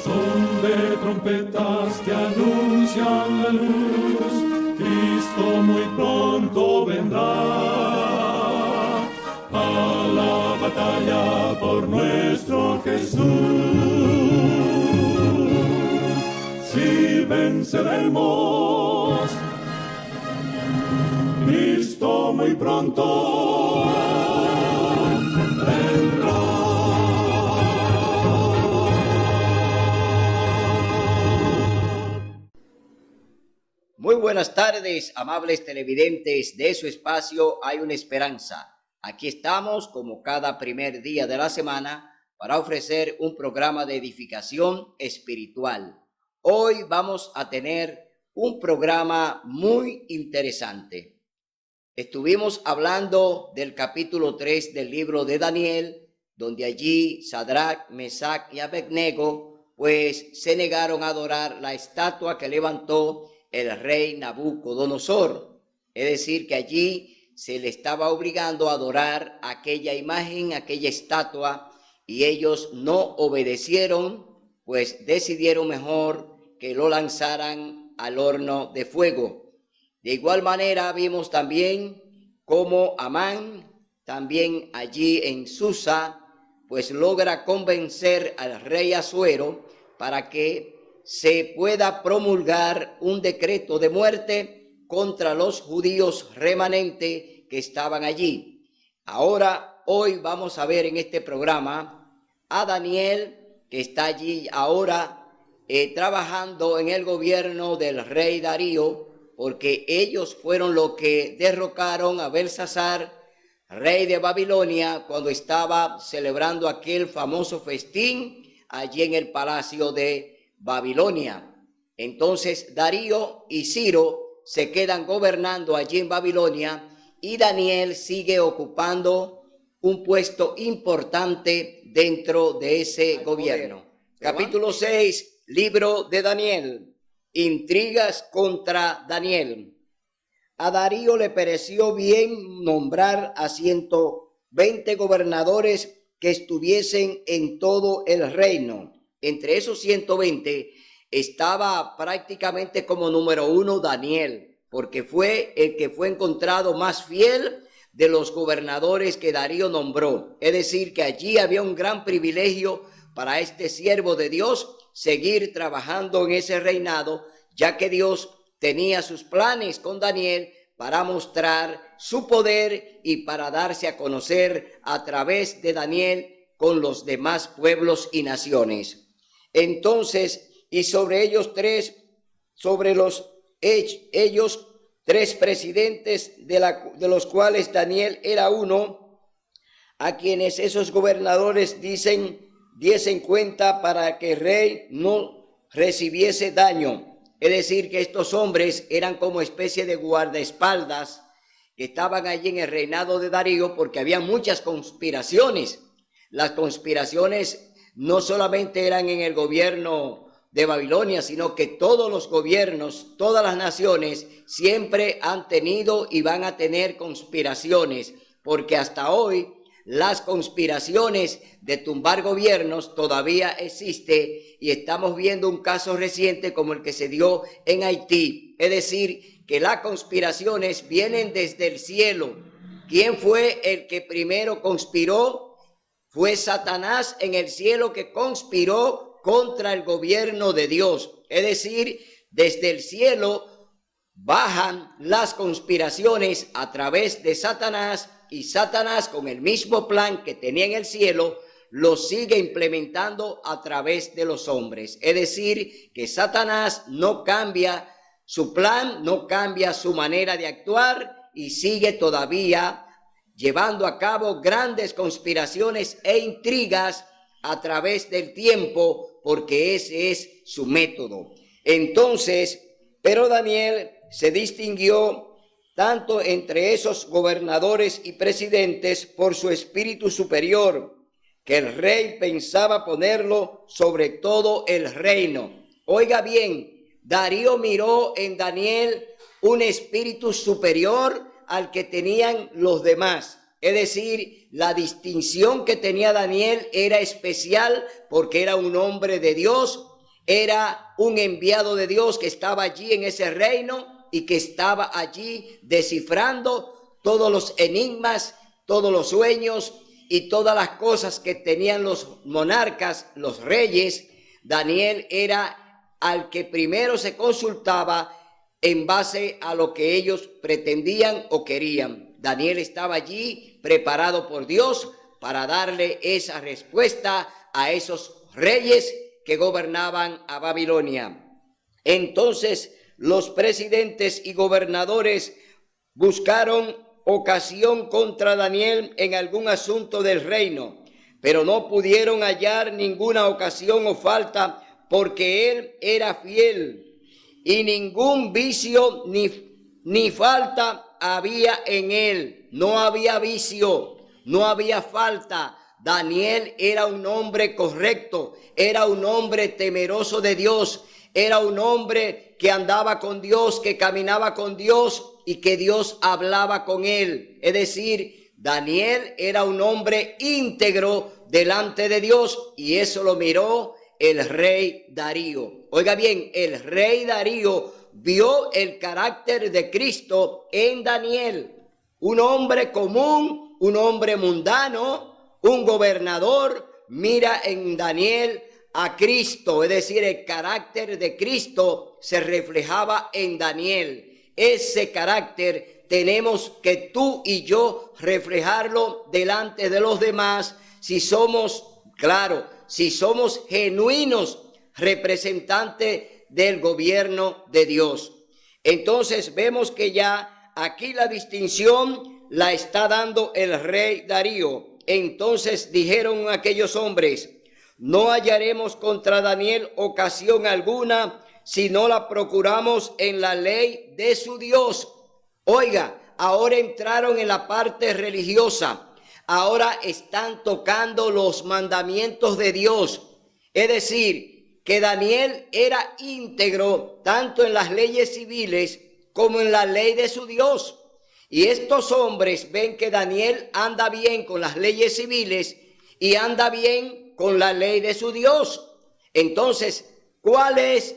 Son de trompetas que anuncian la luz, Cristo muy pronto vendrá a la batalla por nuestro Jesús. Si venceremos, Cristo muy pronto vendrá. Muy buenas tardes, amables televidentes de su espacio Hay una Esperanza. Aquí estamos como cada primer día de la semana para ofrecer un programa de edificación espiritual. Hoy vamos a tener un programa muy interesante. Estuvimos hablando del capítulo 3 del libro de Daniel, donde allí Sadrach, Mesach y Abednego pues se negaron a adorar la estatua que levantó el rey Nabucodonosor. Es decir, que allí se le estaba obligando a adorar aquella imagen, aquella estatua, y ellos no obedecieron, pues decidieron mejor que lo lanzaran al horno de fuego. De igual manera vimos también cómo Amán, también allí en Susa, pues logra convencer al rey Asuero para que se pueda promulgar un decreto de muerte contra los judíos remanentes que estaban allí. Ahora, hoy vamos a ver en este programa a Daniel, que está allí ahora trabajando en el gobierno del rey Darío, porque ellos fueron los que derrocaron a Belsasar, rey de Babilonia, cuando estaba celebrando aquel famoso festín allí en el palacio de Babilonia. Entonces Darío y Ciro se quedan gobernando allí en Babilonia y Daniel sigue ocupando un puesto importante dentro de ese gobierno. Capítulo 6, libro de Daniel. Intrigas contra Daniel. A Darío le pareció bien nombrar a 120 gobernadores que estuviesen en todo el reino. Entre esos 120 estaba prácticamente como número 1 Daniel, porque fue el que fue encontrado más fiel de los gobernadores que Darío nombró. Es decir, que allí había un gran privilegio para este siervo de Dios seguir trabajando en ese reinado, ya que Dios tenía sus planes con Daniel para mostrar su poder y para darse a conocer a través de Daniel con los demás pueblos y naciones. Entonces, y sobre ellos tres presidentes de los cuales Daniel era uno, a quienes esos gobernadores diesen cuenta para que el rey no recibiese daño. Es decir, que estos hombres eran como especie de guardaespaldas que estaban allí en el reinado de Darío, porque había muchas conspiraciones. Las conspiraciones no solamente eran en el gobierno de Babilonia, sino que todos los gobiernos, todas las naciones siempre han tenido y van a tener conspiraciones, porque hasta hoy las conspiraciones de tumbar gobiernos todavía existe, y estamos viendo un caso reciente como el que se dio en Haití. Es decir, que las conspiraciones vienen desde el cielo. ¿Quién fue el que primero conspiró? Fue Satanás en el cielo, que conspiró contra el gobierno de Dios. Es decir, desde el cielo bajan las conspiraciones a través de Satanás, y Satanás, con el mismo plan que tenía en el cielo, lo sigue implementando a través de los hombres. Es decir, que Satanás no cambia su plan, no cambia su manera de actuar, y sigue todavía llevando a cabo grandes conspiraciones e intrigas a través del tiempo, porque ese es su método. Entonces, pero Daniel se distinguió tanto entre esos gobernadores y presidentes por su espíritu superior, que el rey pensaba ponerlo sobre todo el reino. Oiga bien, Darío miró en Daniel un espíritu superior al que tenían los demás. Es decir, la distinción que tenía Daniel era especial porque era un hombre de Dios, era un enviado de Dios que estaba allí en ese reino y que estaba allí descifrando todos los enigmas, todos los sueños y todas las cosas que tenían los monarcas, los reyes. Daniel era al que primero se consultaba en base a lo que ellos pretendían o querían. Daniel estaba allí preparado por Dios para darle esa respuesta a esos reyes que gobernaban a Babilonia. Entonces los presidentes y gobernadores buscaron ocasión contra Daniel en algún asunto del reino, pero no pudieron hallar ninguna ocasión o falta, porque él era fiel y ningún vicio ni falta había en él. No había vicio, no había falta. Daniel era un hombre correcto, era un hombre temeroso de Dios, era un hombre que andaba con Dios, que caminaba con Dios y que Dios hablaba con él. Es decir, Daniel era un hombre íntegro delante de Dios, y eso lo miró el rey Darío. Oiga bien, el rey Darío vio el carácter de Cristo en Daniel. Un hombre común, un hombre mundano, un gobernador, mira en Daniel a Cristo, es decir, el carácter de Cristo se reflejaba en Daniel. Ese carácter tenemos que tú y yo reflejarlo delante de los demás si somos, claro, si somos genuinos representantes del gobierno de Dios. Entonces vemos que ya aquí la distinción la está dando el rey Darío. Entonces dijeron aquellos hombres: no hallaremos contra Daniel ocasión alguna si no la procuramos en la ley de su Dios. Oiga, ahora entraron en la parte religiosa, ahora están tocando los mandamientos de Dios. Es decir, que Daniel era íntegro tanto en las leyes civiles como en la ley de su Dios. Y estos hombres ven que Daniel anda bien con las leyes civiles y anda bien con la ley de su Dios. Entonces, ¿cuál es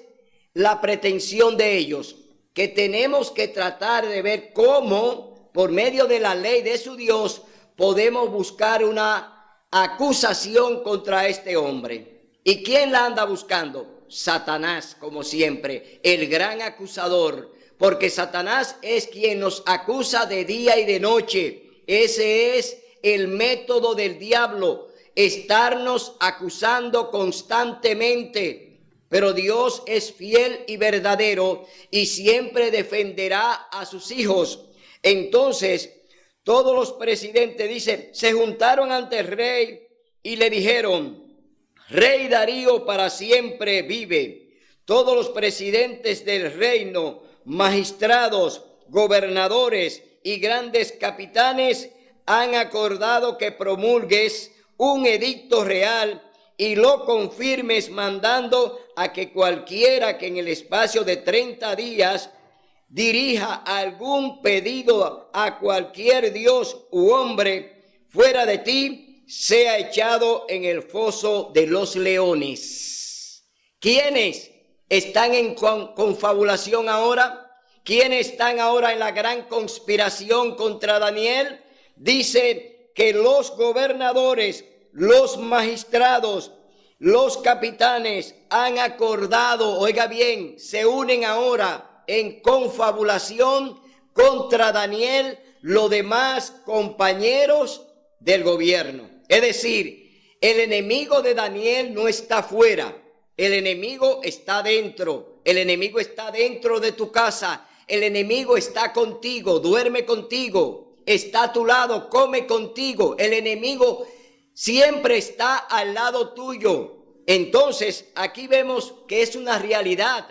la pretensión de ellos? Que tenemos que tratar de ver cómo, por medio de la ley de su Dios, podemos buscar una acusación contra este hombre. ¿Y quién la anda buscando? Satanás, como siempre, el gran acusador. Porque Satanás es quien nos acusa de día y de noche. Ese es el método del diablo, estarnos acusando constantemente. Pero Dios es fiel y verdadero y siempre defenderá a sus hijos. Entonces, todos los presidentes, dice, se juntaron ante el rey y le dijeron: Rey Darío para siempre vive. Todos los presidentes del reino, magistrados, gobernadores y grandes capitanes han acordado que promulgues un edicto real y lo confirmes, mandando a que cualquiera que en el espacio de 30 días dirija algún pedido a cualquier dios u hombre fuera de ti, sea echado en el foso de los leones. ¿Quiénes están en confabulación ahora? ¿Quiénes están ahora en la gran conspiración contra Daniel? Dice que los gobernadores, los magistrados, los capitanes han acordado, oiga bien, se unen ahora en confabulación contra Daniel, los demás compañeros del gobierno. Es decir, el enemigo de Daniel no está fuera. El enemigo está dentro, el enemigo está dentro de tu casa, el enemigo está contigo, duerme contigo, está a tu lado, come contigo, el enemigo siempre está al lado tuyo. Entonces, aquí vemos que es una realidad,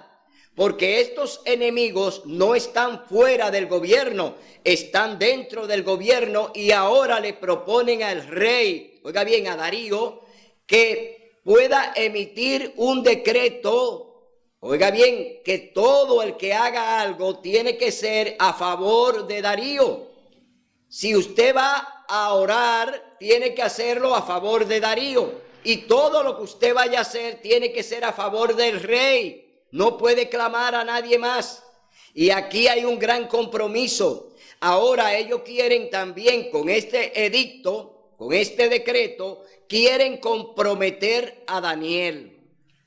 porque estos enemigos no están fuera del gobierno, están dentro del gobierno y ahora le proponen al rey, oiga bien, a Darío, que pueda emitir un decreto, oiga bien, que todo el que haga algo tiene que ser a favor de Darío. Si usted va a orar, tiene que hacerlo a favor de Darío. Y todo lo que usted vaya a hacer tiene que ser a favor del rey. No puede clamar a nadie más. Y aquí hay un gran compromiso. Ahora ellos quieren también con este edicto, con este decreto, quieren comprometer a Daniel.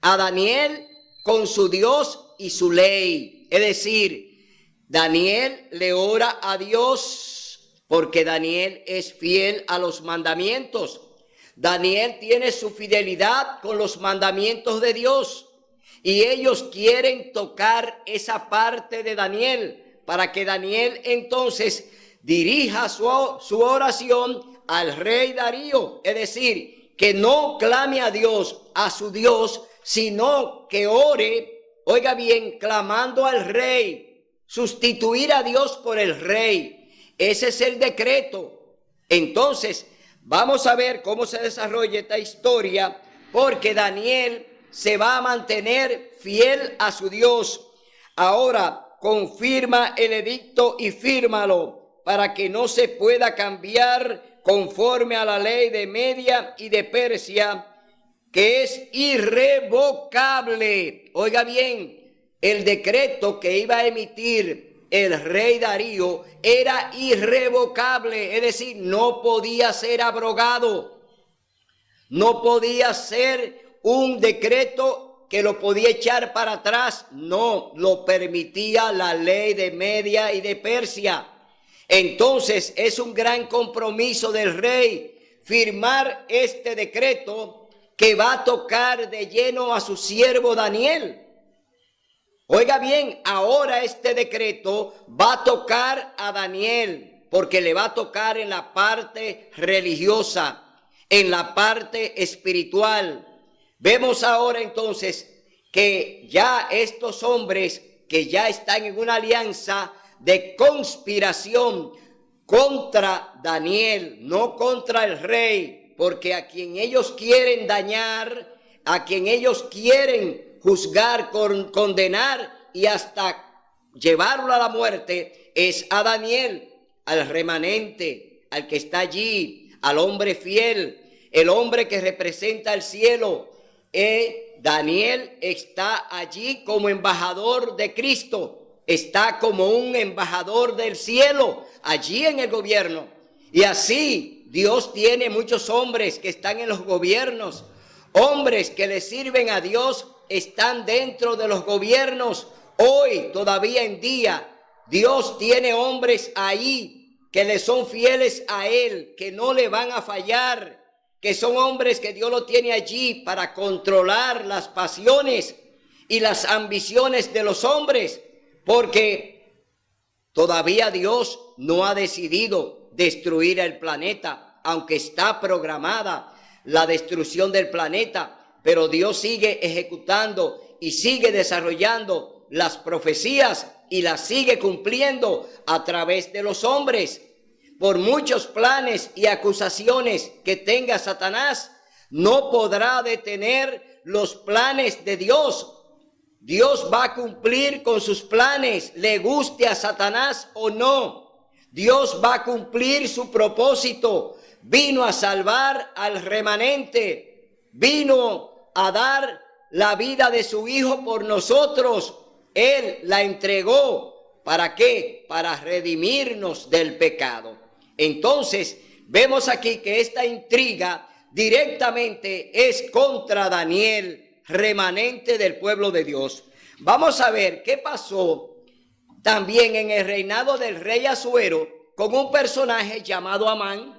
A Daniel con su Dios y su ley. Es decir, Daniel le ora a Dios porque Daniel es fiel a los mandamientos. Daniel tiene su fidelidad con los mandamientos de Dios. Y ellos quieren tocar esa parte de Daniel para que Daniel entonces dirija su oración al rey Darío. Es decir, que no clame a Dios, a su Dios, sino que ore, oiga bien, clamando al rey, sustituir a Dios por el rey. Ese es el decreto. Entonces, vamos a ver cómo se desarrolla esta historia, porque Daniel se va a mantener fiel a su Dios. Ahora confirma el edicto y fírmalo para que no se pueda cambiar conforme a la ley de Media y de Persia, que es irrevocable. Oiga bien, el decreto que iba a emitir el rey Darío era irrevocable, es decir, no podía ser abrogado, no podía ser un decreto que lo podía echar para atrás. No, lo permitía la ley de Media y de Persia. Entonces es un gran compromiso del rey firmar este decreto que va a tocar de lleno a su siervo Daniel. Oiga bien, ahora este decreto va a tocar a Daniel, porque le va a tocar en la parte religiosa, en la parte espiritual. Vemos ahora entonces que ya estos hombres que ya están en una alianza de conspiración contra Daniel, no contra el rey, porque a quien ellos quieren dañar, a quien ellos quieren juzgar, condenar y hasta llevarlo a la muerte, es a Daniel, al remanente, al que está allí, al hombre fiel, el hombre que representa el cielo. Daniel está allí como embajador de Cristo, está como un embajador del cielo, allí en el gobierno. Y así Dios tiene muchos hombres que están en los gobiernos, hombres que le sirven a Dios, están dentro de los gobiernos. Hoy, todavía en día, Dios tiene hombres ahí que le son fieles a Él, que no le van a fallar, que son hombres que Dios lo tiene allí para controlar las pasiones y las ambiciones de los hombres, porque todavía Dios no ha decidido destruir el planeta, aunque está programada la destrucción del planeta, pero Dios sigue ejecutando y sigue desarrollando las profecías y las sigue cumpliendo a través de los hombres. Por muchos planes y acusaciones que tenga Satanás, no podrá detener los planes de Dios. Dios va a cumplir con sus planes, le guste a Satanás o no. Dios va a cumplir su propósito. Vino a salvar al remanente, vino a dar la vida de su Hijo por nosotros. Él la entregó. ¿Para qué? Para redimirnos del pecado. Entonces, vemos aquí que esta intriga directamente es contra Daniel, remanente del pueblo de Dios. Vamos a ver qué pasó también en el reinado del rey Asuero con un personaje llamado Amán,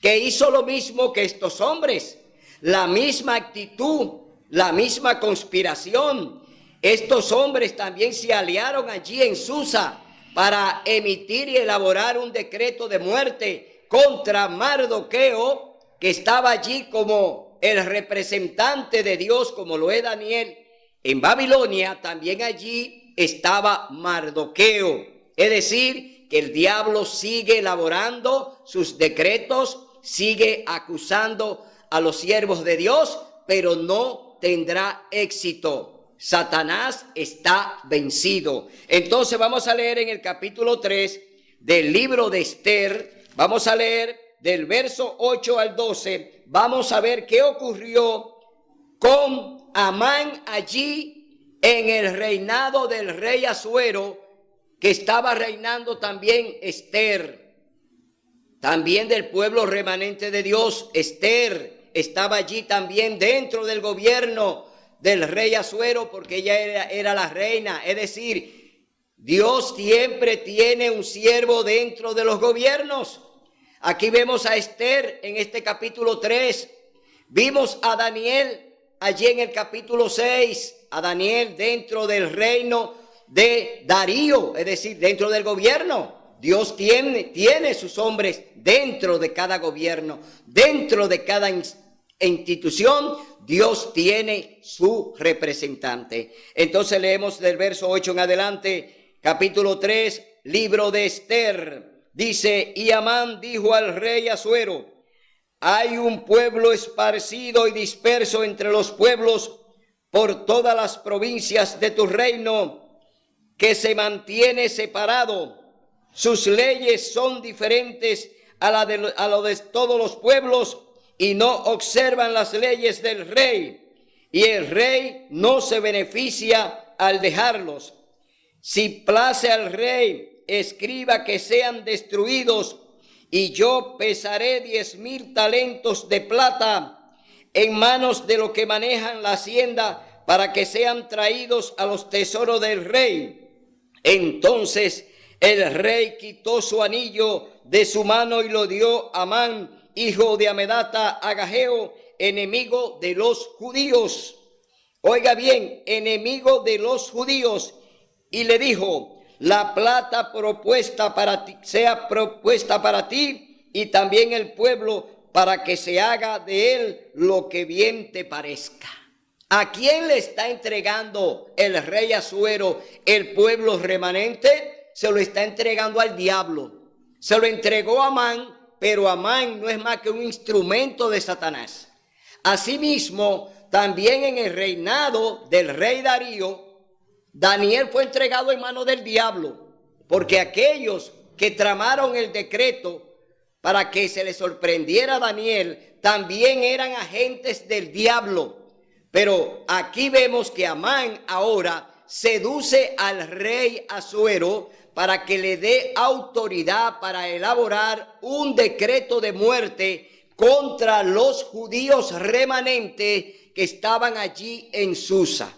que hizo lo mismo que estos hombres, la misma actitud, la misma conspiración. Estos hombres también se aliaron allí en Susa para emitir y elaborar un decreto de muerte contra Mardoqueo, que estaba allí como el representante de Dios, como lo es Daniel. En Babilonia también allí estaba Mardoqueo. Es decir, que el diablo sigue elaborando sus decretos, sigue acusando a los siervos de Dios, pero no tendrá éxito. Satanás está vencido. Entonces vamos a leer en el capítulo 3 del libro de Esther, vamos a leer del verso 8 al 12 vamos a ver qué ocurrió con Amán allí en el reinado del rey Asuero, que estaba reinando también Esther, también del pueblo remanente de Dios. Esther estaba allí también dentro del gobierno del rey Asuero, porque ella era la reina. Es decir, Dios siempre tiene un siervo dentro de los gobiernos. Aquí vemos a Esther en este capítulo 3. Vimos a Daniel allí en el capítulo 6. A Daniel dentro del reino de Darío, es decir, dentro del gobierno. Dios tiene sus hombres dentro de cada gobierno, dentro de cada institución. Dios tiene su representante. Entonces leemos del verso 8 en adelante, capítulo 3, libro de Esther. Dice: y Amán dijo al rey Asuero: hay un pueblo esparcido y disperso entre los pueblos por todas las provincias de tu reino, que se mantiene separado. Sus leyes son diferentes a lo de todos los pueblos, y no observan las leyes del rey, y el rey no se beneficia al dejarlos. Si place al rey, escriba que sean destruidos, y yo pesaré 10,000 talentos de plata en manos de los que manejan la hacienda, para que sean traídos a los tesoros del rey. Entonces el rey quitó su anillo de su mano y lo dio a Amán, hijo de Amedata, agageo, enemigo de los judíos. Oiga bien, enemigo de los judíos. Y le dijo: la plata propuesta para ti sea propuesta para ti, y también el pueblo, para que se haga de él lo que bien te parezca. ¿A quién le está entregando el rey Asuero el pueblo remanente? Se lo está entregando al diablo. Se lo entregó a Amán, pero Amán no es más que un instrumento de Satanás. Asimismo, también en el reinado del rey Darío, Daniel fue entregado en manos del diablo, porque aquellos que tramaron el decreto para que se le sorprendiera a Daniel también eran agentes del diablo. Pero aquí vemos que Amán ahora seduce al rey Asuero para que le dé autoridad para elaborar un decreto de muerte contra los judíos remanentes que estaban allí en Susa.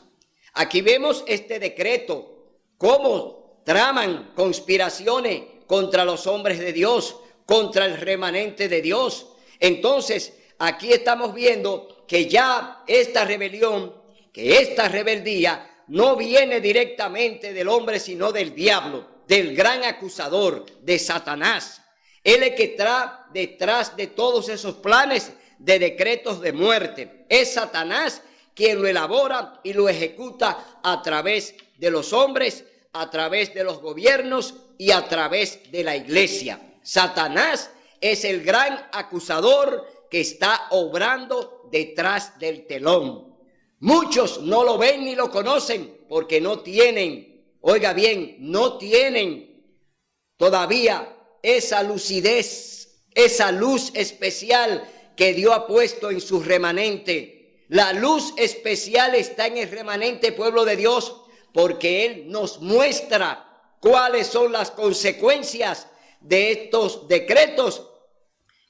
Aquí vemos este decreto, cómo traman conspiraciones contra los hombres de Dios, contra el remanente de Dios. Entonces, aquí estamos viendo que ya esta rebelión, que esta rebeldía no viene directamente del hombre, sino del diablo, del gran acusador, de Satanás. Él es el que está detrás de todos esos planes de decretos de muerte. Es Satanás quien lo elabora y lo ejecuta a través de los hombres, a través de los gobiernos y a través de la iglesia. Satanás es el gran acusador que está obrando detrás del telón. Muchos no lo ven ni lo conocen porque no tienen, oiga bien, no tienen todavía esa lucidez, esa luz especial que Dios ha puesto en su remanente. La luz especial está en el remanente pueblo de Dios, porque Él nos muestra cuáles son las consecuencias de estos decretos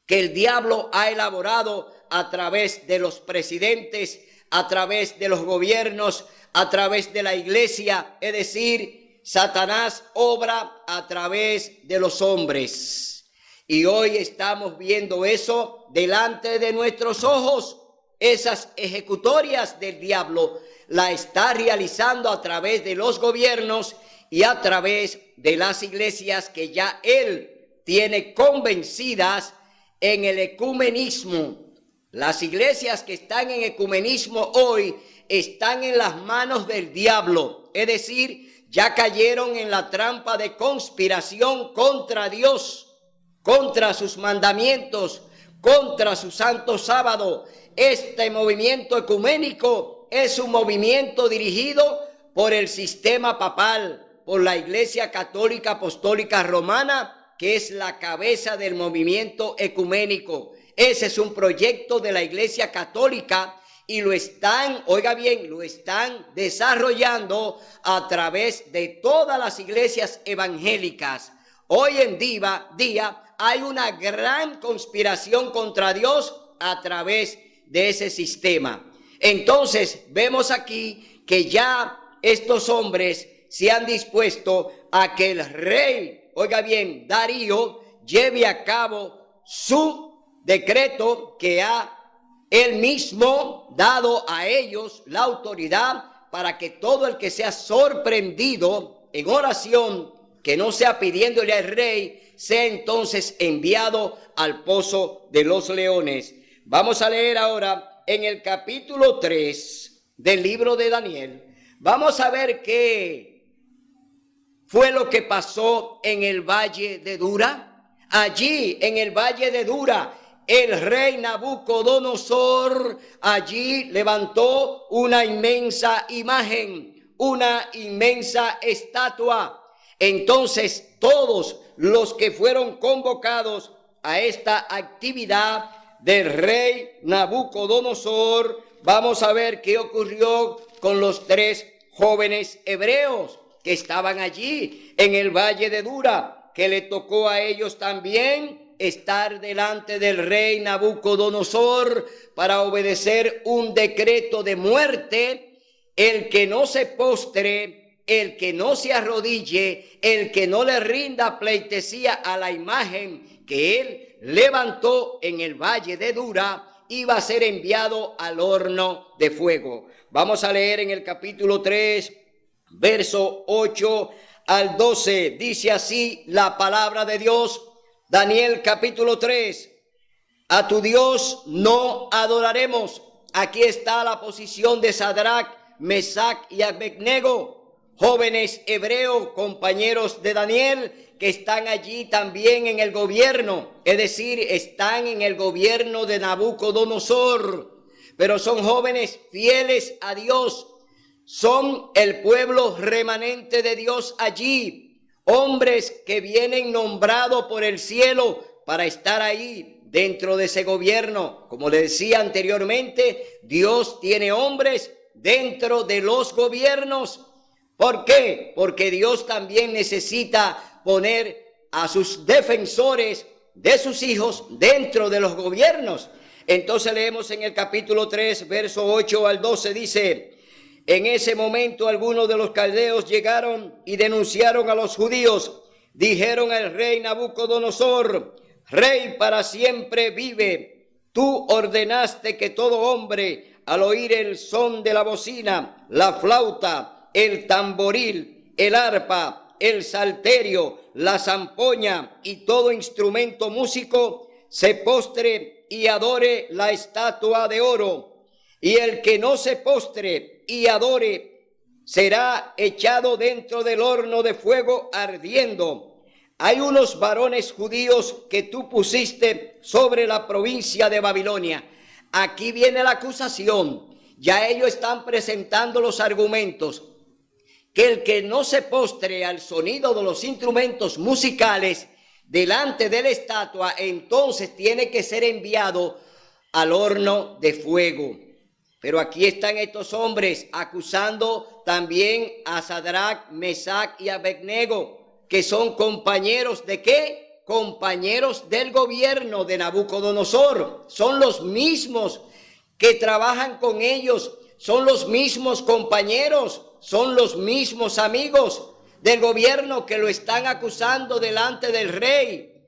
que el diablo ha elaborado a través de los presidentes, a través de los gobiernos, a través de la iglesia. Es decir, Satanás obra a través de los hombres. Y hoy estamos viendo eso delante de nuestros ojos. Esas ejecutorias del diablo la está realizando a través de los gobiernos y a través de las iglesias que ya él tiene convencidas en el ecumenismo. Las iglesias que están en ecumenismo hoy están en las manos del diablo, es decir, ya cayeron en la trampa de conspiración contra Dios, contra sus mandamientos, contra su santo sábado. Este movimiento ecuménico es un movimiento dirigido por el sistema papal, por la Iglesia Católica Apostólica Romana, que es la cabeza del movimiento ecuménico. Ese es un proyecto de la Iglesia Católica y lo están, oiga bien, lo están desarrollando a través de todas las iglesias evangélicas. Hoy en día hay una gran conspiración contra Dios a través de ese sistema. Entonces vemos aquí que ya estos hombres se han dispuesto a que el rey, oiga bien, Darío, lleve a cabo su decreto que ha él mismo dado a ellos la autoridad para que todo el que sea sorprendido en oración, que no sea pidiéndole al rey, sea entonces enviado al pozo de los leones. Vamos a leer ahora en el capítulo 3 del libro de Daniel. Vamos a ver qué fue lo que pasó en el valle de Dura. Allí en el valle de Dura, el rey Nabucodonosor allí levantó una inmensa imagen, una inmensa estatua. Entonces todos los que fueron convocados a esta actividad del rey Nabucodonosor, vamos a ver qué ocurrió con los 3 jóvenes hebreos que estaban allí en el valle de Dura, que le tocó a ellos también estar delante del rey Nabucodonosor para obedecer un decreto de muerte. El que no se postre, el que no se arrodille, el que no le rinda pleitesía a la imagen que él levantó en el valle de Dura, iba a ser enviado al horno de fuego. Vamos a leer en el capítulo 3, verso 8 al 12. Dice así la palabra de Dios. Daniel capítulo 3, a tu Dios no adoraremos. Aquí está la posición de Sadrach, Mesach y Abednego, jóvenes hebreos, compañeros de Daniel, que están allí también en el gobierno, es decir, están en el gobierno de Nabucodonosor, pero son jóvenes fieles a Dios, son el pueblo remanente de Dios allí. Hombres que vienen nombrados por el cielo para estar ahí dentro de ese gobierno. Como le decía anteriormente, Dios tiene hombres dentro de los gobiernos. ¿Por qué? Porque Dios también necesita poner a sus defensores de sus hijos dentro de los gobiernos. Entonces leemos en el capítulo 3, verso 8 al 12, dice: en ese momento algunos de los caldeos llegaron y denunciaron a los judíos. Dijeron al rey Nabucodonosor: Rey para siempre vive. Tú ordenaste que todo hombre, al oír el son de la bocina, la flauta, el tamboril, el arpa, el salterio, la zampoña y todo instrumento músico, se postre y adore la estatua de oro. Y el que no se postre y adore será echado dentro del horno de fuego ardiendo. Hay unos varones judíos que tú pusiste sobre la provincia de Babilonia. Aquí viene la acusación. Ya ellos están presentando los argumentos. Que el que no se postre al sonido de los instrumentos musicales delante de la estatua, entonces tiene que ser enviado al horno de fuego. Pero aquí están estos hombres acusando también a Sadrach, Mesach y Abednego, que son compañeros ¿de qué? Compañeros del gobierno de Nabucodonosor. Son los mismos que trabajan con ellos, son los mismos compañeros, son los mismos amigos del gobierno que lo están acusando delante del rey.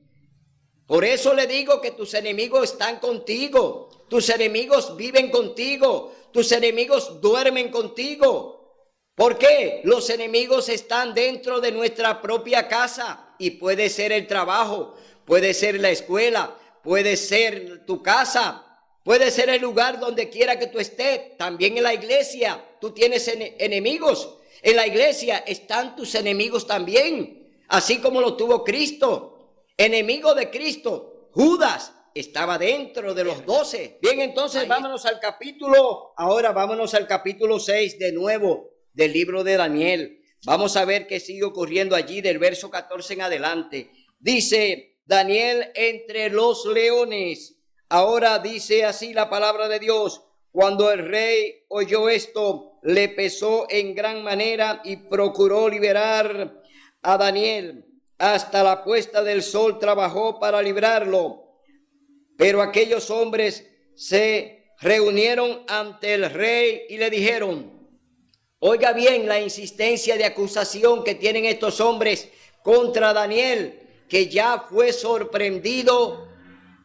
Por eso le digo que tus enemigos están contigo. Tus enemigos viven contigo, tus enemigos duermen contigo. ¿Por qué? Los enemigos están dentro de nuestra propia casa y puede ser el trabajo, puede ser la escuela, puede ser tu casa, puede ser el lugar donde quiera que tú estés. También en la iglesia tú tienes enemigos. En la iglesia están tus enemigos también, así como lo tuvo Cristo, enemigo de Cristo, Judas. Estaba dentro de los 12. Bien, entonces vámonos al capítulo 6 de nuevo del libro de Daniel. Vamos a ver qué sigue ocurriendo allí del verso 14 en adelante. Dice: Daniel entre los leones. Ahora dice así la palabra de Dios: cuando el rey oyó esto, le pesó en gran manera y procuró liberar a Daniel. Hasta la puesta del sol trabajó para librarlo. Pero aquellos hombres se reunieron ante el rey y le dijeron: oiga bien la insistencia de acusación que tienen estos hombres contra Daniel, que ya fue sorprendido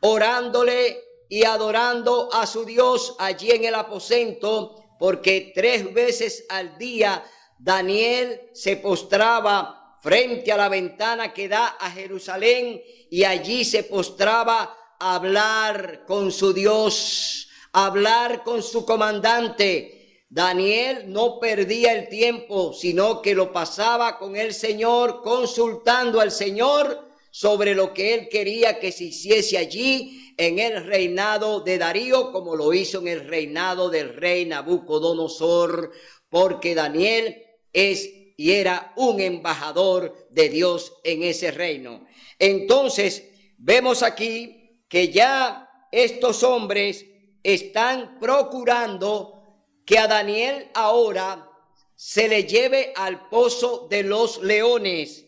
orándole y adorando a su Dios allí en el aposento, porque 3 veces al día Daniel se postraba frente a la ventana que da a Jerusalén y allí se postraba a hablar con su Dios, a hablar con su comandante. Daniel no perdía el tiempo, sino que lo pasaba con el Señor, consultando al Señor sobre lo que él quería que se hiciese allí en el reinado de Darío, como lo hizo en el reinado del rey Nabucodonosor, porque Daniel es y era un embajador de Dios en ese reino. Entonces, vemos aquí que ya estos hombres están procurando que a Daniel ahora se le lleve al pozo de los leones.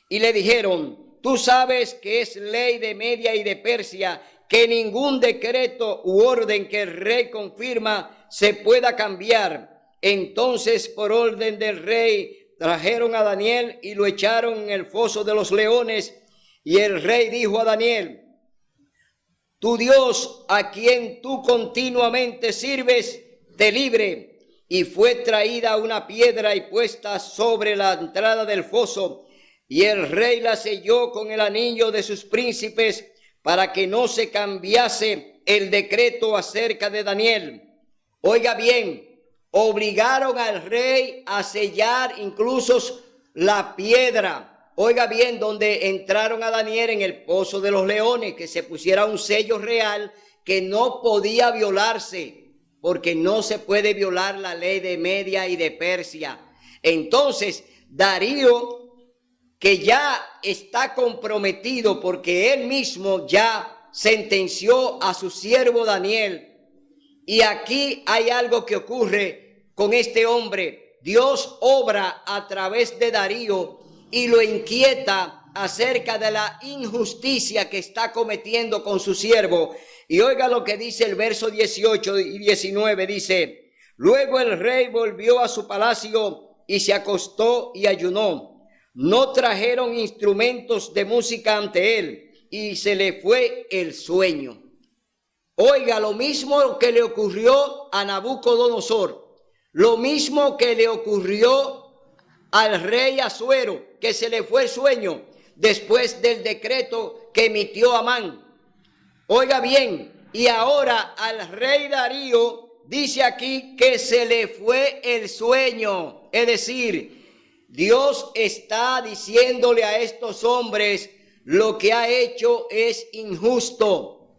Y le dijeron: tú sabes que es ley de Media y de Persia que ningún decreto u orden que el rey confirma se pueda cambiar. Entonces, por orden del rey, trajeron a Daniel y lo echaron en el foso de los leones. Y el rey dijo a Daniel: tu Dios, a quien tú continuamente sirves, te libre. Y fue traída una piedra y puesta sobre la entrada del foso, y el rey la selló con el anillo de sus príncipes para que no se cambiase el decreto acerca de Daniel. Oiga bien, obligaron al rey a sellar incluso la piedra. Oiga bien, donde entraron a Daniel en el pozo de los leones, que se pusiera un sello real que no podía violarse, porque no se puede violar la ley de Media y de Persia. Entonces, Darío, que ya está comprometido porque él mismo ya sentenció a su siervo Daniel. Y aquí hay algo que ocurre con este hombre. Dios obra a través de Darío y lo inquieta acerca de la injusticia que está cometiendo con su siervo. Y oiga lo que dice el verso 18 y 19, dice: luego el rey volvió a su palacio y se acostó y ayunó. No trajeron instrumentos de música ante él y se le fue el sueño. Oiga, lo mismo que le ocurrió a Nabucodonosor, lo mismo que le ocurrió al rey Asuero, que se le fue el sueño después del decreto que emitió Amán. Oiga bien, y ahora al rey Darío dice aquí que se le fue el sueño. Es decir, Dios está diciéndole a estos hombres: lo que ha hecho es injusto.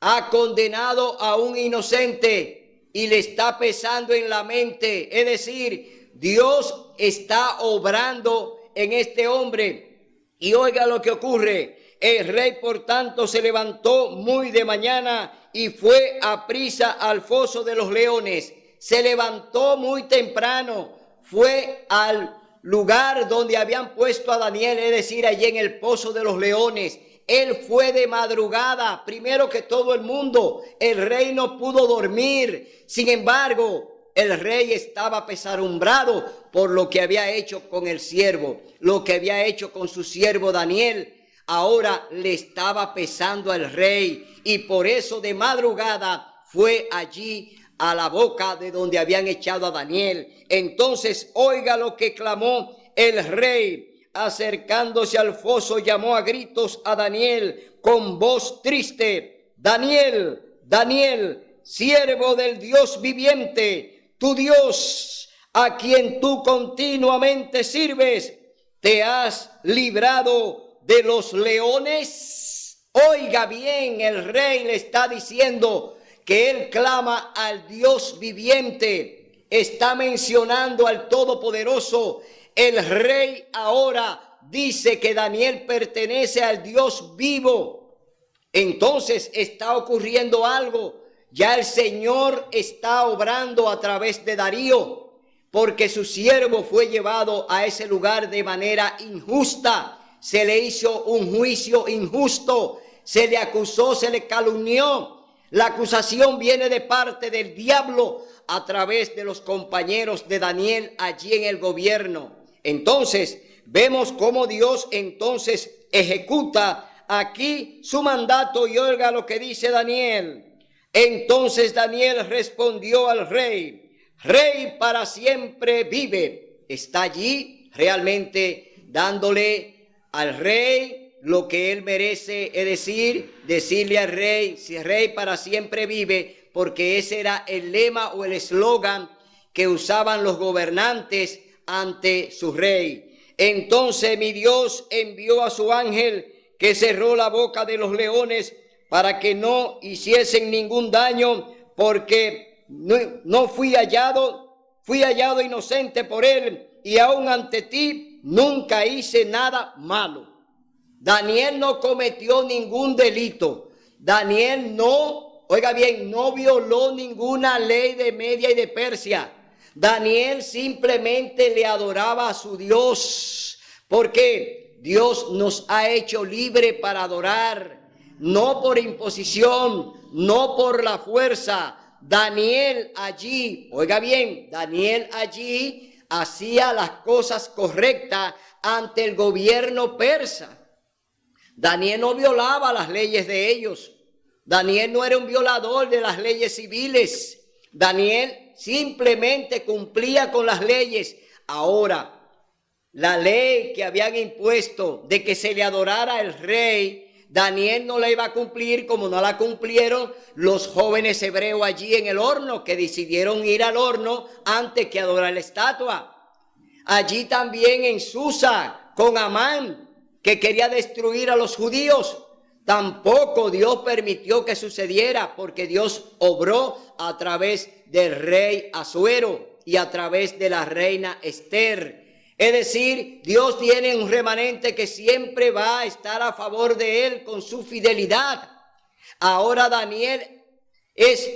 Ha condenado a un inocente y le está pesando en la mente. Es decir, Dios está obrando en este hombre. Y oiga lo que ocurre. El rey, por tanto, se levantó muy de mañana y fue a prisa al foso de los leones. Se levantó muy temprano, fue al lugar donde habían puesto a Daniel, es decir, allí en el pozo de los leones. Él fue de madrugada, primero que todo el mundo. El rey no pudo dormir. Sin embargo, el rey estaba apesadumbrado por lo que había hecho con el siervo, lo que había hecho con su siervo Daniel. Ahora le estaba pesando al rey y por eso de madrugada fue allí a la boca de donde habían echado a Daniel. Entonces, oiga lo que clamó el rey. Acercándose al foso, llamó a gritos a Daniel con voz triste: Daniel, Daniel, siervo del Dios viviente, tu Dios, a quien tú continuamente sirves, ¿te has librado de los leones? Oiga bien, el rey le está diciendo que él clama al Dios viviente. Está mencionando al Todopoderoso. El rey ahora dice que Daniel pertenece al Dios vivo. Entonces está ocurriendo algo. Ya el Señor está obrando a través de Darío, porque su siervo fue llevado a ese lugar de manera injusta. Se le hizo un juicio injusto, se le acusó, se le calumnió. La acusación viene de parte del diablo a través de los compañeros de Daniel allí en el gobierno. Entonces vemos cómo Dios entonces ejecuta aquí su mandato, y oiga lo que dice Daniel. Entonces Daniel respondió al rey: Rey para siempre vive. Está allí realmente dándole al rey lo que él merece, es decir, decirle al rey: si Rey para siempre vive, porque ese era el lema o el eslogan que usaban los gobernantes ante su rey. Entonces mi Dios envió a su ángel, que cerró la boca de los leones para que no hiciesen ningún daño, porque no fui hallado inocente por él, y aún ante ti nunca hice nada malo. Daniel no cometió ningún delito. Daniel no, oiga bien, no violó ninguna ley de Media y de Persia. Daniel simplemente le adoraba a su Dios, porque Dios nos ha hecho libre para adorar, no por imposición, no por la fuerza. Daniel allí, oiga bien, Daniel allí hacía las cosas correctas ante el gobierno persa. Daniel no violaba las leyes de ellos. Daniel no era un violador de las leyes civiles. Daniel simplemente cumplía con las leyes. Ahora, la ley que habían impuesto de que se le adorara al rey, Daniel no la iba a cumplir, como no la cumplieron los jóvenes hebreos allí en el horno, que decidieron ir al horno antes que adorar la estatua. Allí también en Susa, con Amán, que quería destruir a los judíos, tampoco Dios permitió que sucediera, porque Dios obró a través del rey Asuero y a través de la reina Esther. Es decir, Dios tiene un remanente que siempre va a estar a favor de él con su fidelidad. Ahora Daniel es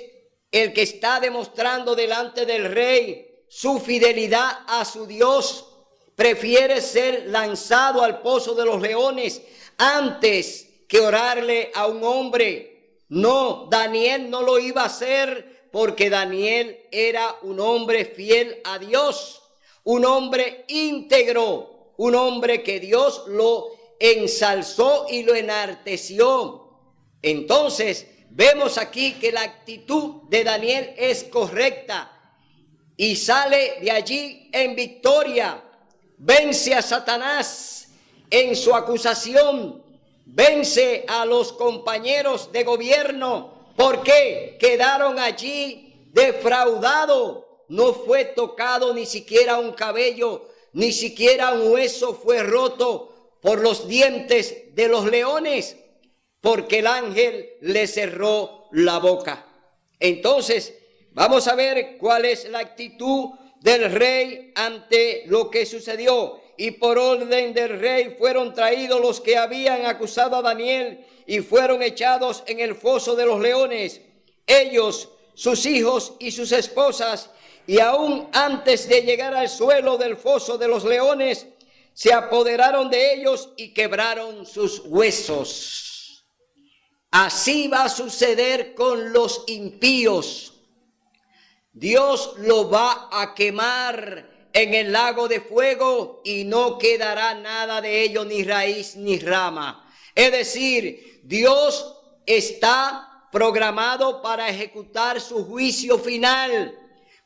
el que está demostrando delante del rey su fidelidad a su Dios. Prefiere ser lanzado al pozo de los leones antes que orarle a un hombre. No, Daniel no lo iba a hacer, porque Daniel era un hombre fiel a Dios, un hombre íntegro, un hombre que Dios lo ensalzó y lo enalteció. Entonces vemos aquí que la actitud de Daniel es correcta y sale de allí en victoria. Vence a Satanás en su acusación, vence a los compañeros de gobierno, porque quedaron allí defraudados. No fue tocado ni siquiera un cabello, ni siquiera un hueso fue roto por los dientes de los leones, porque el ángel le cerró la boca. Entonces, vamos a ver cuál es la actitud del rey ante lo que sucedió. Y por orden del rey fueron traídos los que habían acusado a Daniel y fueron echados en el foso de los leones, ellos, sus hijos y sus esposas. Y aún antes de llegar al suelo del foso de los leones, se apoderaron de ellos y quebraron sus huesos. Así va a suceder con los impíos. Dios lo va a quemar en el lago de fuego y no quedará nada de ello, ni raíz ni rama. Es decir, Dios está programado para ejecutar su juicio final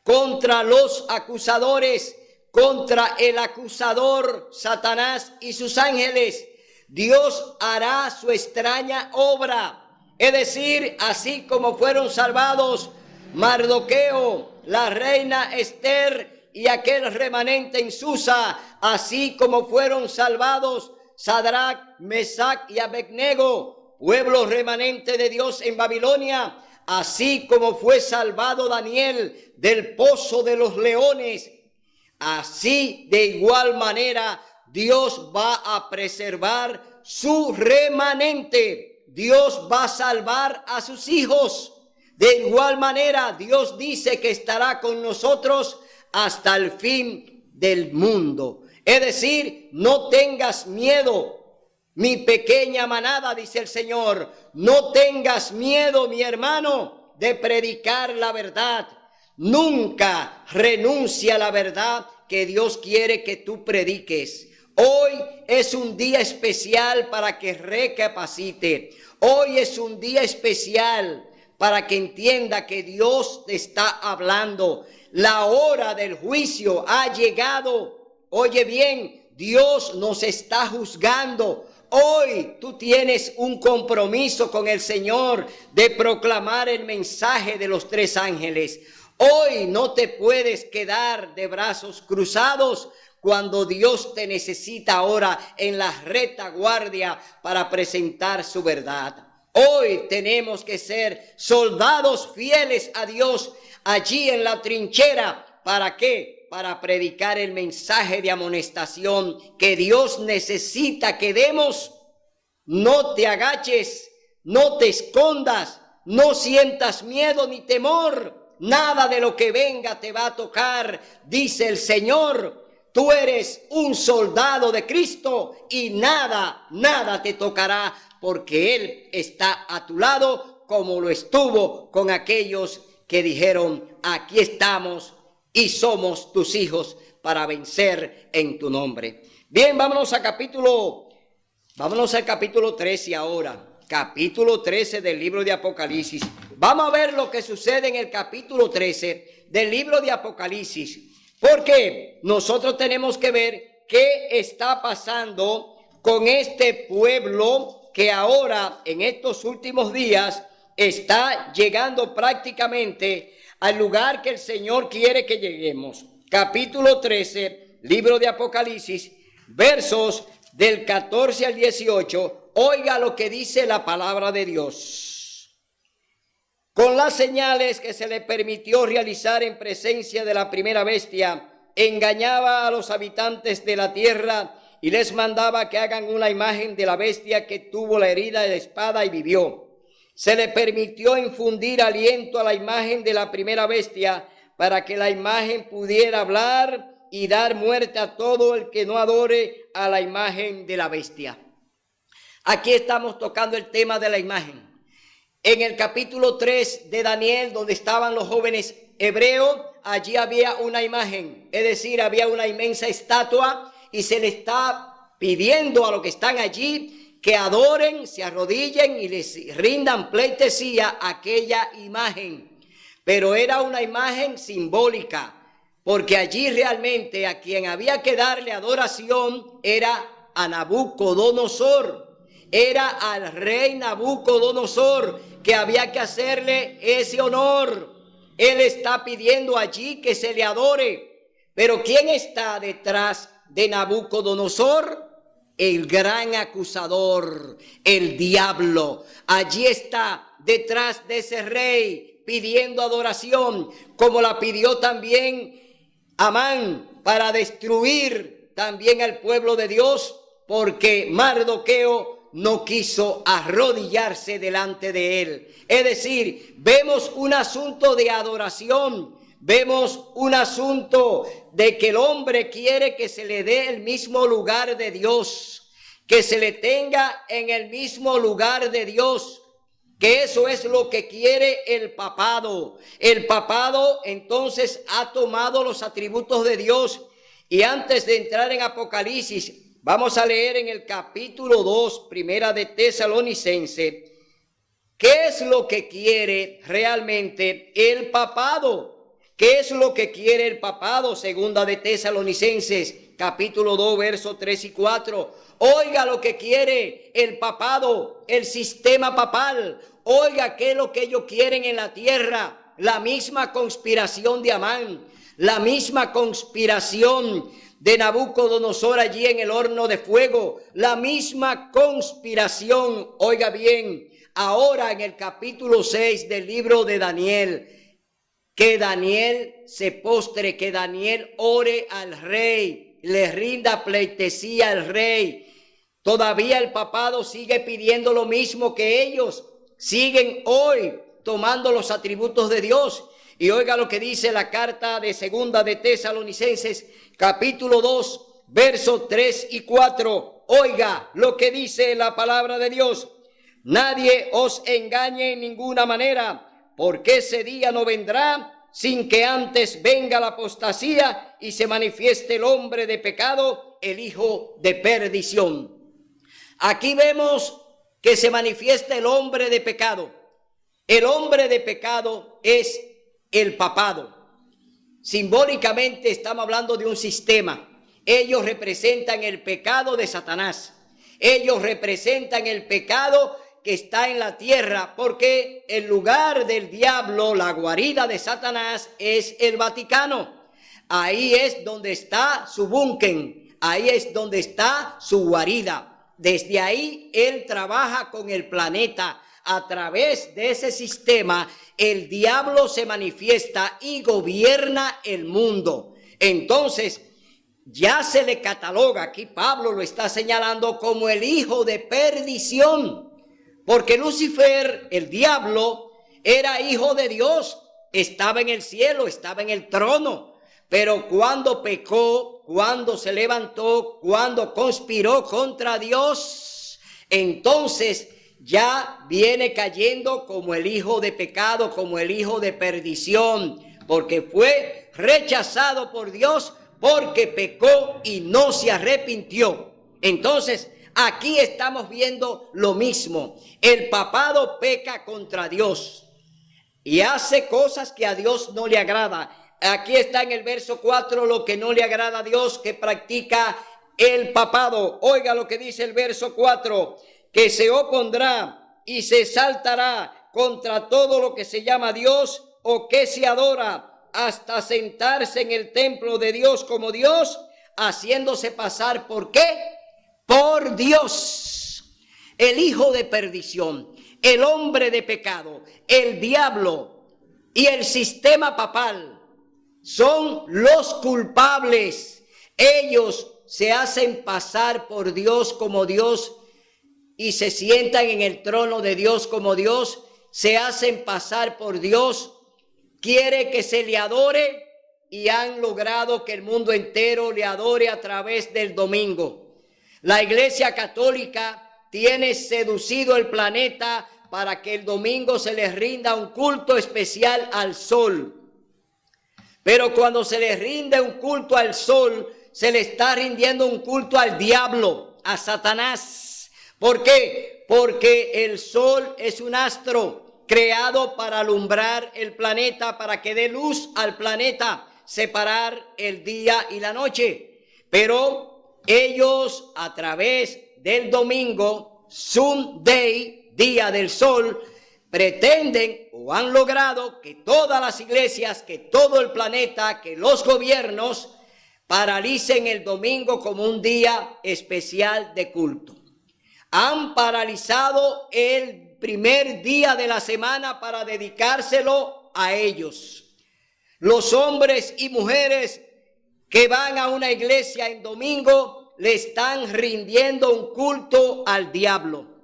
contra los acusadores, contra el acusador Satanás y sus ángeles. Dios hará su extraña obra. Es decir, así como fueron salvados Mardoqueo, la reina Esther y aquel remanente en Susa, así como fueron salvados Sadrach, Mesach y Abednego, pueblo remanente de Dios en Babilonia, así como fue salvado Daniel del pozo de los leones, así de igual manera Dios va a preservar su remanente. Dios va a salvar a sus hijos. De igual manera, Dios dice que estará con nosotros hasta el fin del mundo. Es decir, no tengas miedo, mi pequeña manada, dice el Señor. No tengas miedo, mi hermano, de predicar la verdad. Nunca renuncia a la verdad que Dios quiere que tú prediques. Hoy es un día especial para que recapacite. Hoy es un día especial para que entienda que Dios te está hablando. La hora del juicio ha llegado. Oye bien, Dios nos está juzgando. Hoy tú tienes un compromiso con el Señor de proclamar el mensaje de los 3 ángeles. Hoy no te puedes quedar de brazos cruzados cuando Dios te necesita ahora en la retaguardia para presentar su verdad. Hoy tenemos que ser soldados fieles a Dios allí en la trinchera. ¿Para qué? Para predicar el mensaje de amonestación que Dios necesita que demos. No te agaches, no te escondas, no sientas miedo ni temor. Nada de lo que venga te va a tocar, dice el Señor. Tú eres un soldado de Cristo y nada te tocará, porque Él está a tu lado como lo estuvo con aquellos que dijeron: aquí estamos y somos tus hijos para vencer en tu nombre. Bien, vámonos al capítulo 13 ahora. Capítulo 13 del libro de Apocalipsis. Vamos a ver lo que sucede en el capítulo 13 del libro de Apocalipsis. Porque nosotros tenemos que ver qué está pasando con este pueblo que ahora en estos últimos días está llegando prácticamente al lugar que el Señor quiere que lleguemos. Capítulo 13, libro de Apocalipsis, versos del 14 al 18. Oiga lo que dice la palabra de Dios. Con las señales que se le permitió realizar en presencia de la primera bestia, engañaba a los habitantes de la tierra y les mandaba que hagan una imagen de la bestia que tuvo la herida de espada y vivió. Se le permitió infundir aliento a la imagen de la primera bestia para que la imagen pudiera hablar y dar muerte a todo el que no adore a la imagen de la bestia. Aquí estamos tocando el tema de la imagen. En el capítulo 3 de Daniel, donde estaban los jóvenes hebreos, allí había una imagen, es decir, había una inmensa estatua y se le está pidiendo a los que están allí que adoren, se arrodillen y les rindan pleitesía a aquella imagen. Pero era una imagen simbólica, porque allí realmente a quien había que darle adoración era a Nabucodonosor. Era al rey Nabucodonosor que había que hacerle ese honor. Él está pidiendo allí que se le adore. Pero ¿quién está detrás de Nabucodonosor? El gran acusador, el diablo. Allí está detrás de ese rey pidiendo adoración, como la pidió también Amán para destruir también al pueblo de Dios, porque Mardoqueo no quiso arrodillarse delante de él. Es decir, vemos un asunto de adoración, vemos un asunto de que el hombre quiere que se le dé el mismo lugar de Dios, que se le tenga en el mismo lugar de Dios, que eso es lo que quiere el papado. El papado entonces ha tomado los atributos de Dios. Y antes de entrar en Apocalipsis, vamos a leer en el capítulo 2, primera de Tesalonicense, ¿qué es lo que quiere realmente el papado? ¿Qué es lo que quiere el papado? Segunda de Tesalonicenses, capítulo 2, versos 3 y 4. Oiga lo que quiere el papado, el sistema papal. Oiga qué es lo que ellos quieren en la tierra. La misma conspiración de Amán, la misma conspiración de Nabucodonosor allí en el horno de fuego, la misma conspiración. Oiga bien, ahora en el capítulo 6 del libro de Daniel, que Daniel se postre, que Daniel ore al rey, le rinda pleitesía al rey. Todavía el papado sigue pidiendo lo mismo que ellos. Siguen hoy tomando los atributos de Dios. Y oiga lo que dice la carta de segunda de Tesalonicenses, capítulo 2, versos 3 y 4. Oiga lo que dice la palabra de Dios. Nadie os engañe en ninguna manera, porque ese día no vendrá sin que antes venga la apostasía y se manifieste el hombre de pecado, el hijo de perdición. Aquí vemos que se manifiesta el hombre de pecado. El hombre de pecado es el papado. Simbólicamente estamos hablando de un sistema. Ellos representan el pecado de Satanás. Ellos representan el pecado que está en la tierra, porque el lugar del diablo, la guarida de Satanás, es el Vaticano. Ahí es donde está su búnker, ahí es donde está su guarida. Desde ahí él trabaja con el planeta. A través de ese sistema, el diablo se manifiesta y gobierna el mundo. Entonces, ya se le cataloga, aquí Pablo lo está señalando como el hijo de perdición, porque Lucifer, el diablo, era hijo de Dios, estaba en el cielo, estaba en el trono, pero cuando pecó, cuando se levantó, cuando conspiró contra Dios, entonces ya viene cayendo como el hijo de pecado, como el hijo de perdición, porque fue rechazado por Dios, porque pecó y no se arrepintió. Entonces, aquí estamos viendo lo mismo. El papado peca contra Dios y hace cosas que a Dios no le agrada. Aquí está en el verso 4 lo que no le agrada a Dios, que practica el papado. Oiga lo que dice el verso 4, que se opondrá y se saltará contra todo lo que se llama Dios o que se adora, hasta sentarse en el templo de Dios como Dios, haciéndose pasar ¿por qué? Por Dios. El hijo de perdición, el hombre de pecado, el diablo y el sistema papal son los culpables. Ellos se hacen pasar por Dios como Dios y se sientan en el trono de Dios como Dios, se hacen pasar por Dios, quiere que se le adore y han logrado que el mundo entero le adore a través del domingo. La Iglesia Católica tiene seducido el planeta para que el domingo se les rinda un culto especial al sol. Pero cuando se les rinde un culto al sol, se le está rindiendo un culto al diablo, a Satanás. ¿Por qué? Porque el sol es un astro creado para alumbrar el planeta, para que dé luz al planeta, separar el día y la noche. Pero ellos, a través del domingo, Sunday, día del sol, pretenden o han logrado que todas las iglesias, que todo el planeta, que los gobiernos paralicen el domingo como un día especial de culto. Han paralizado el primer día de la semana para dedicárselo a ellos. Los hombres y mujeres que van a una iglesia en domingo le están rindiendo un culto al diablo.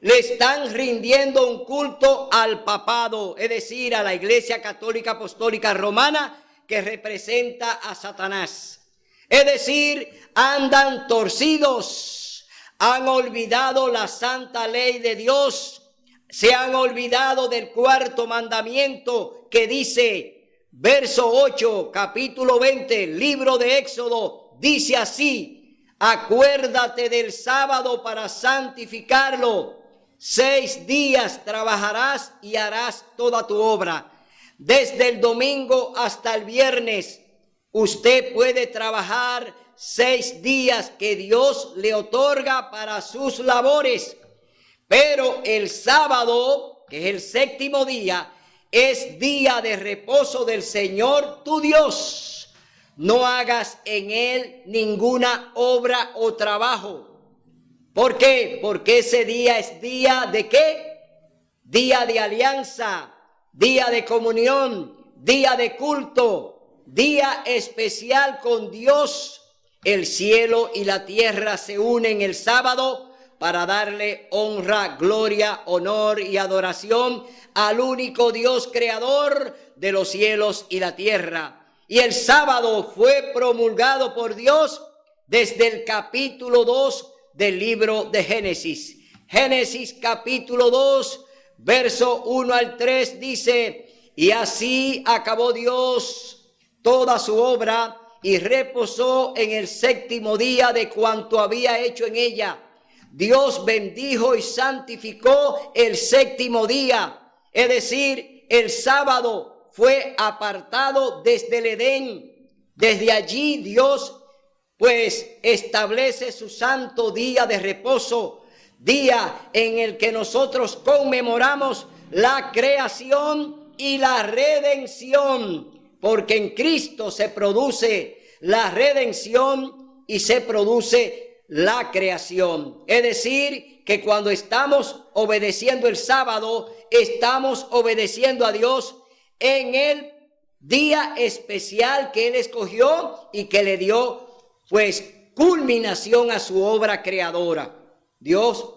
Le están rindiendo un culto al papado, es decir, a la Iglesia Católica Apostólica Romana, que representa a Satanás. Es decir, andan torcidos, han olvidado la santa ley de Dios, se han olvidado del cuarto mandamiento que dice, verso 8, capítulo 20, libro de Éxodo, dice así: acuérdate del sábado para santificarlo. 6 días trabajarás y harás toda tu obra. Desde el domingo hasta el viernes, usted puede trabajar 6 días que Dios le otorga para sus labores. Pero el sábado, que es el 7º día, es día de reposo del Señor tu Dios. No hagas en él ninguna obra o trabajo. ¿Por qué? Porque ese día es día de ¿qué? Día de alianza, día de comunión, día de culto, día especial con Dios. El cielo y la tierra se unen el sábado para darle honra, gloria, honor y adoración al único Dios creador de los cielos y la tierra. Y el sábado fue promulgado por Dios desde el capítulo 2 del libro de Génesis. Génesis capítulo 2, verso 1 al 3 dice: y así acabó Dios toda su obra y reposó en el séptimo día de cuanto había hecho en ella. Dios bendijo y santificó el séptimo día, es decir, el sábado fue apartado desde el Edén. Desde allí Dios pues establece su santo día de reposo, día en el que nosotros conmemoramos la creación y la redención, porque en Cristo se produce la redención y se produce la creación. Es decir, que cuando estamos obedeciendo el sábado, estamos obedeciendo a Dios en el día especial que Él escogió y que le dio pues culminación a su obra creadora. Dios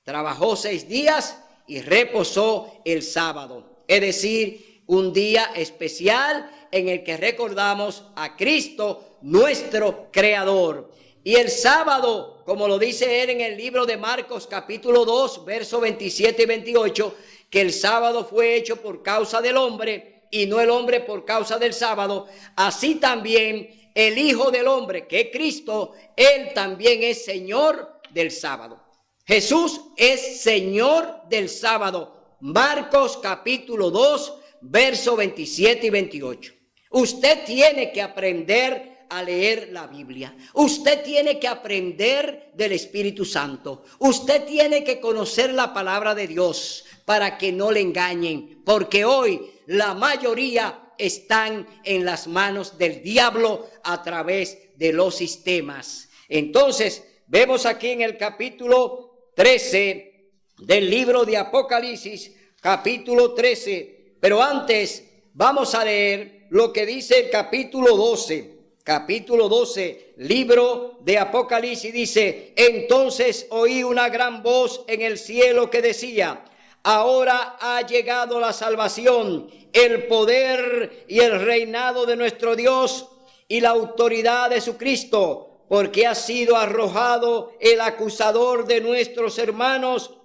trabajó 6 días y reposó el sábado, es decir, un día especial en el que recordamos a Cristo, nuestro creador. Y el sábado, como lo dice él en el libro de Marcos capítulo 2, versos 27 y 28, que el sábado fue hecho por causa del hombre y no el hombre por causa del sábado, así también el Hijo del Hombre, que es Cristo, Él también es Señor del sábado. Jesús es Señor del sábado. Marcos capítulo 2, versos 27 y 28. Usted tiene que aprender a leer la Biblia. Usted tiene que aprender del Espíritu Santo. Usted tiene que conocer la palabra de Dios para que no le engañen, porque hoy la mayoría están en las manos del diablo a través de los sistemas. Entonces, vemos aquí en el capítulo 13 del libro de Apocalipsis, capítulo 13, pero antes vamos a leer lo que dice el capítulo 12. Capítulo 12, libro de Apocalipsis, dice: entonces oí una gran voz en el cielo que decía: ahora ha llegado la salvación, el poder y el reinado de nuestro Dios y la autoridad de su Cristo, porque ha sido arrojado el acusador de nuestros hermanos,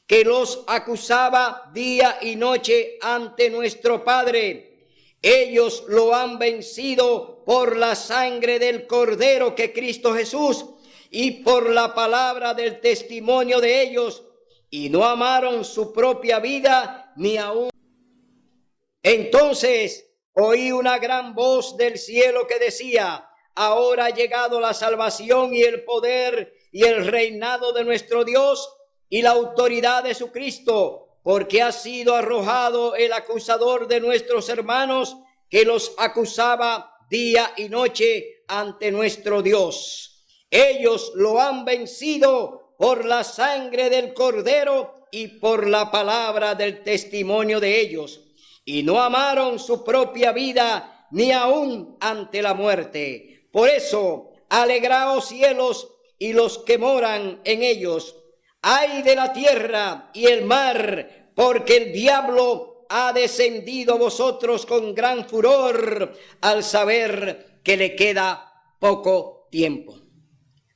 que los acusaba día y noche ante nuestro Padre. Ellos lo han vencido por la sangre del Cordero, que Cristo Jesús, y por la palabra del testimonio de ellos, y no amaron su propia vida ni aún. Entonces oí una gran voz del cielo que decía: ahora ha llegado la salvación y el poder y el reinado de nuestro Dios y la autoridad de su Cristo, porque ha sido arrojado el acusador de nuestros hermanos, que los acusaba día y noche ante nuestro Dios. Ellos lo han vencido por la sangre del Cordero y por la palabra del testimonio de ellos, y no amaron su propia vida ni aún ante la muerte. Por eso, alegraos cielos y los que moran en ellos. Ay de la tierra y el mar, porque el diablo ha descendido a vosotros con gran furor, al saber que le queda poco tiempo.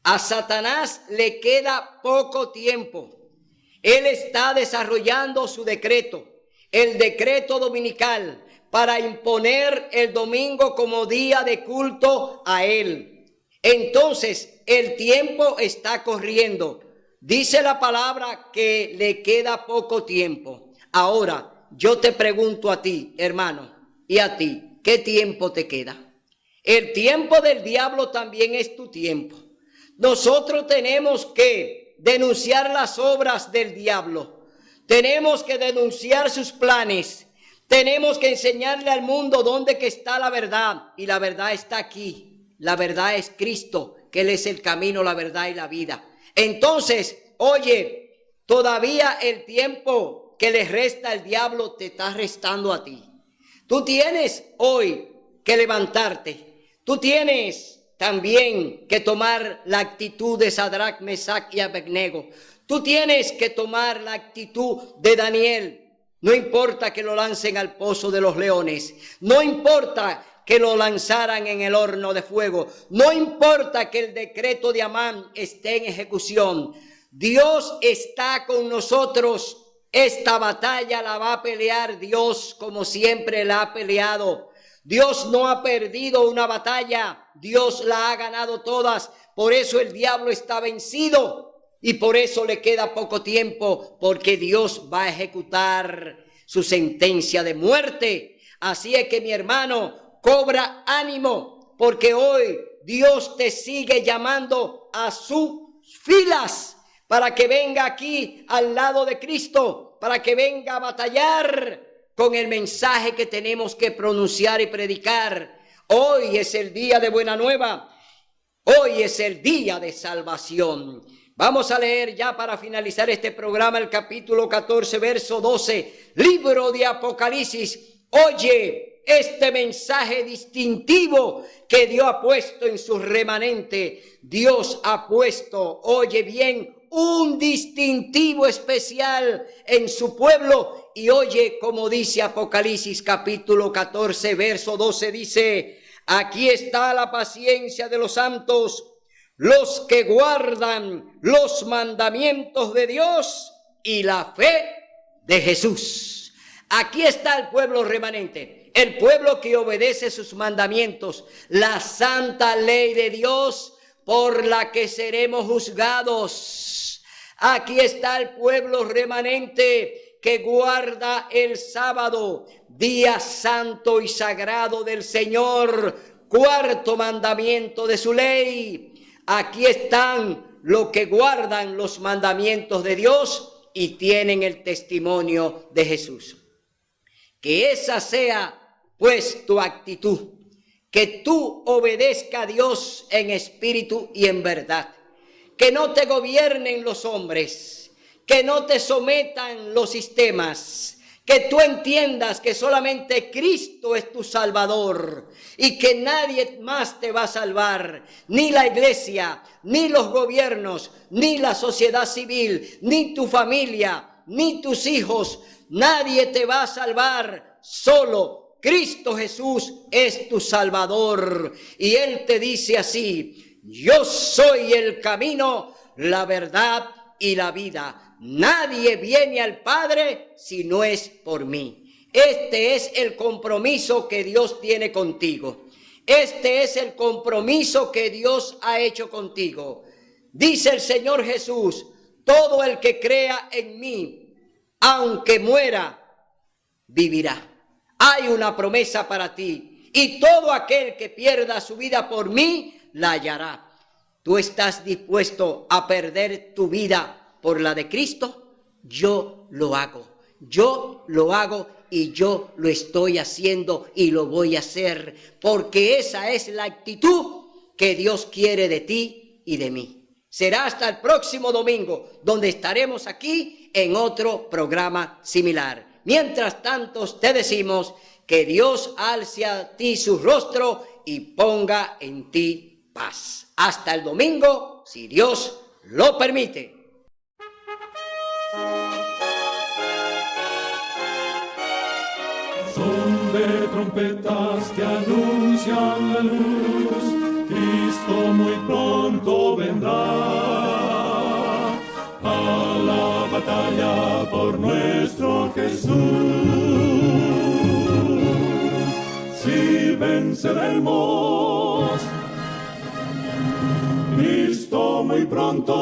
A Satanás le queda poco tiempo. Él está desarrollando su decreto, el decreto dominical, para imponer el domingo como día de culto a él. Entonces, el tiempo está corriendo. Dice la palabra que le queda poco tiempo. Ahora, yo te pregunto a ti, hermano, y a ti, ¿qué tiempo te queda? El tiempo del diablo también es tu tiempo. Nosotros tenemos que denunciar las obras del diablo. Tenemos que denunciar sus planes. Tenemos que enseñarle al mundo dónde que está la verdad. Y la verdad está aquí. La verdad es Cristo, que Él es el camino, la verdad y la vida. Entonces, oye, todavía el tiempo que le resta al diablo te está restando a ti. Tú tienes hoy que levantarte. Tú tienes también que tomar la actitud de Sadrach, Mesach y Abednego. Tú tienes que tomar la actitud de Daniel. No importa que lo lancen al pozo de los leones. No importa que lo lanzaran en el horno de fuego. No importa que el decreto de Amán esté en ejecución. Dios está con nosotros. Esta batalla la va a pelear Dios como siempre la ha peleado. Dios no ha perdido una batalla. Dios la ha ganado todas. Por eso el diablo está vencido. Y por eso le queda poco tiempo, porque Dios va a ejecutar su sentencia de muerte. Así es que, mi hermano, cobra ánimo, porque hoy Dios te sigue llamando a sus filas para que venga aquí al lado de Cristo, para que venga a batallar con el mensaje que tenemos que pronunciar y predicar. Hoy es el día de buena nueva. Hoy es el día de salvación. Vamos a leer ya para finalizar este programa el capítulo 14, verso 12, libro de Apocalipsis. Oye este mensaje distintivo que Dios ha puesto en su remanente. Dios ha puesto, oye bien, un distintivo especial en su pueblo. Y oye como dice Apocalipsis capítulo 14, verso 12, dice: aquí está la paciencia de los santos, los que guardan los mandamientos de Dios y la fe de Jesús. Aquí está el pueblo remanente, el pueblo que obedece sus mandamientos, la santa ley de Dios por la que seremos juzgados. Aquí está el pueblo remanente que guarda el sábado, día santo y sagrado del Señor, cuarto mandamiento de su ley. Aquí están los que guardan los mandamientos de Dios y tienen el testimonio de Jesús. Que esa sea pues tu actitud, que tú obedezcas a Dios en espíritu y en verdad, que no te gobiernen los hombres, que no te sometan los sistemas, que tú entiendas que solamente Cristo es tu Salvador y que nadie más te va a salvar, ni la iglesia, ni los gobiernos, ni la sociedad civil, ni tu familia, ni tus hijos. Nadie te va a salvar, solo Cristo Jesús es tu Salvador. Y Él te dice así: yo soy el camino, la verdad y la vida. Nadie viene al Padre si no es por mí. Este es el compromiso que Dios tiene contigo. Este es el compromiso que Dios ha hecho contigo. Dice el Señor Jesús: todo el que crea en mí, aunque muera, vivirá. Hay una promesa para ti. Y todo aquel que pierda su vida por mí, la hallará. ¿Tú estás dispuesto a perder tu vida por la de Cristo? Yo lo hago. Yo lo hago y yo lo estoy haciendo y lo voy a hacer, porque esa es la actitud que Dios quiere de ti y de mí. Será hasta el próximo domingo, donde estaremos aquí en otro programa similar. Mientras tanto, te decimos que Dios alce a ti su rostro y ponga en ti paz. Hasta el domingo, si Dios lo permite. Son de trompetas que anuncian la luz, Cristo muy pronto vendrá a la batalla por nuestro Jesús. Si venceremos, Cristo muy pronto